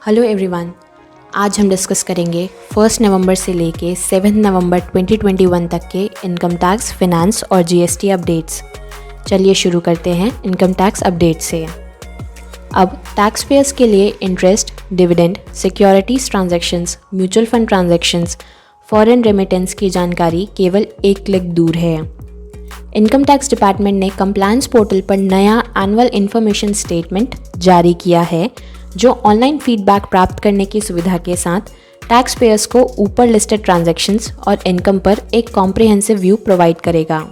Hello everyone, आज हम discuss करेंगे 1 नवंबर से लेके 7 नवंबर 2021 तक के इनकम टैक्स, फिनेंस और जीएसटी अपडेट्स। चलिए शुरू करते हैं इनकम टैक्स अपडेट से। अब टैक्स पेयर्स के लिए interest, dividend, securities transactions, mutual fund transactions, foreign remittance की जानकारी केवल एक क्लिक दूर है। इनकम टैक्स डिपार्टमेंट ने कंप्लायंस पोर्टल पर नया एनुअल इन्फॉर्मेशन स्टेटमेंट जारी किया है, जो ऑनलाइन फीडबैक प्राप्त करने की सुविधा के साथ टैक्स पेयर्स को ऊपर लिस्टेड ट्रांजैक्शंस और इनकम पर एक कॉम्प्रिहेंसिव व्यू प्रोवाइड करेगा।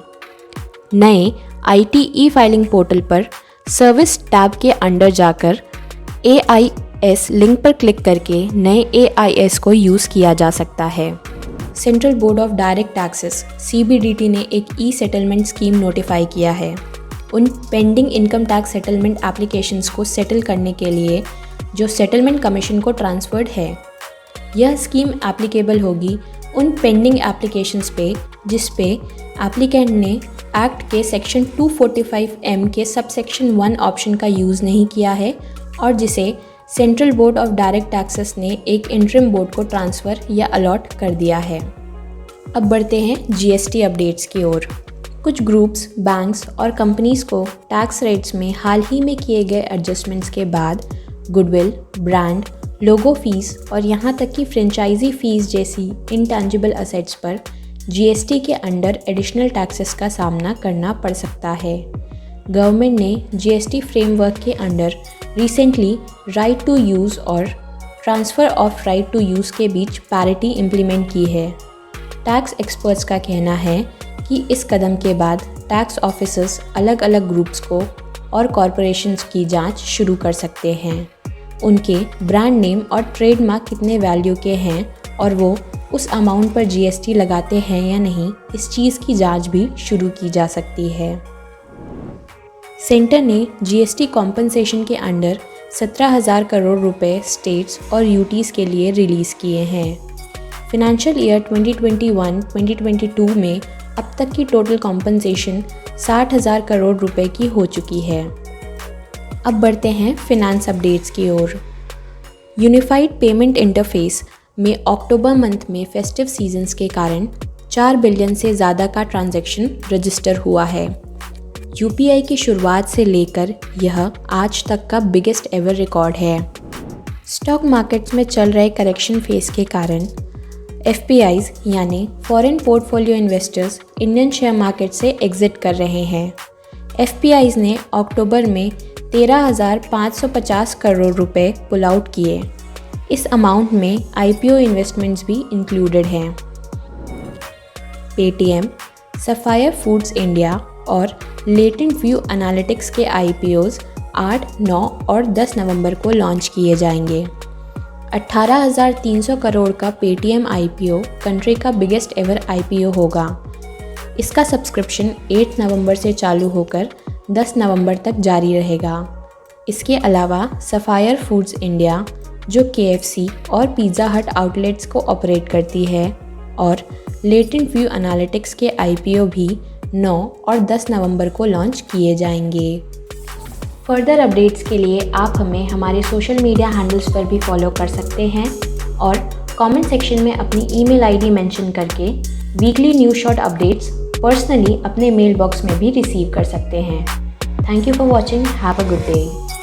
नए आईटी ई फाइलिंग पोर्टल पर सर्विस टैब के अंडर जाकर AIS लिंक पर क्लिक करके नए AIS को यूज़ किया जा सकता है। Central board of direct taxes CBDT ने एक ई सेटलमेंट स्कीम नोटिफाई किया है। उन pending income tax settlement applications को सेटल करने के लिए जो सेटलमेंट कमीशन को ट्रांसफर्ड है। यह स्कीम एप्लीकेबल होगी उन पेंडिंग एप्लीकेशंस पे जिस पे एप्लीकेंट ने एक्ट के सेक्शन 245M के सबसेक्शन 1 ऑप्शन का यूज़ नहीं किया है और जिसे central board of direct taxes ने एक इंटरिम बोर्ड को ट्रांसफ़र या अलॉट कर दिया है। अब बढ़ते हैं GST अपडेट्स की ओर। कुछ ग्रुप्स, बैंक्स और कंपनीज़ को टैक्स रेट्स में हाल ही में किए गए एडजस्टमेंट्स के बाद गुडविल, ब्रांड, लोगो फीस और यहाँ तक कि फ्रेंचाइजी फीस जैसी इंटेंजिबल असेट्स पर GST के अंडर एडिशनल टैक्सेस का सामना करना पड़ सकता है। गवर्नमेंट ने GST फ्रेमवर्क के under recently right to use और transfer of right to use के बीच पैरिटी इम्प्लीमेंट की है। टैक्स एक्सपर्ट्स का कहना है कि इस कदम के बाद टैक्स ऑफिसर्स अलग अलग ग्रुप्स को और कॉरपोरेशंस की जांच शुरू कर सकते हैं। उनके ब्रांड नेम और ट्रेडमार्क कितने वैल्यू के हैं और वो उस अमाउंट पर GST लगाते हैं या नहीं, इस चीज़ की जांच भी शुरू की जा सकती है। सेंटर ने GST कॉम्पनसेशन के अंडर 17,000 करोड़ रुपए स्टेट्स और यूटीज़ के लिए रिलीज़ किए हैं। फिनेंशियल ईयर 2021-2022 में अब तक की टोटल कॉम्पनसेशन 60,000 करोड़ रुपए की हो चुकी है। अब बढ़ते हैं फिनेंस अपडेट्स की ओर। यूनिफाइड पेमेंट इंटरफेस में अक्टूबर मंथ में फेस्टिव सीजन्स के कारण 4 बिलियन से ज़्यादा का ट्रांजैक्शन रजिस्टर हुआ है। UPI की शुरुआत से लेकर यह आज तक का बिगेस्ट एवर रिकॉर्ड है। स्टॉक मार्केट्स में चल रहे करेक्शन फेज के कारण FPIs यानी foreign portfolio investors Indian share market से एग्जिट कर रहे हैं। FPIs ने अक्टूबर में 13,550 करोड़ रुपए पुल आउट किए। इस अमाउंट में IPO इन्वेस्टमेंट्स भी इंक्लूडेड हैं। पेटीएम, सफायर फूड्स इंडिया और लेटेंट व्यू एनालिटिक्स के IPOs 8, 9 और 10 नवंबर को लॉन्च किए जाएंगे। 18,300 करोड़ का पेटीएम IPO कंट्री का बिगेस्ट एवर IPO होगा। इसका सब्सक्रिप्शन 8 नवंबर से चालू होकर 10 नवंबर तक जारी रहेगा। इसके अलावा सफायर फूड्स इंडिया, जो KFC और पिज़्ज़ा हट आउटलेट्स को ऑपरेट करती है, और लेटेंट व्यू एनालिटिक्स के IPO भी 9 और 10 नवंबर को लॉन्च किए जाएंगे। फर्दर अपडेट्स के लिए आप हमें हमारे सोशल मीडिया हैंडल्स पर भी फॉलो कर सकते हैं और कमेंट सेक्शन में अपनी ईमेल ID मेंशन करके weekly news short updates personally अपने मेल बॉक्स में भी रिसीव कर सकते हैं। Thank you for watching. Have a good day.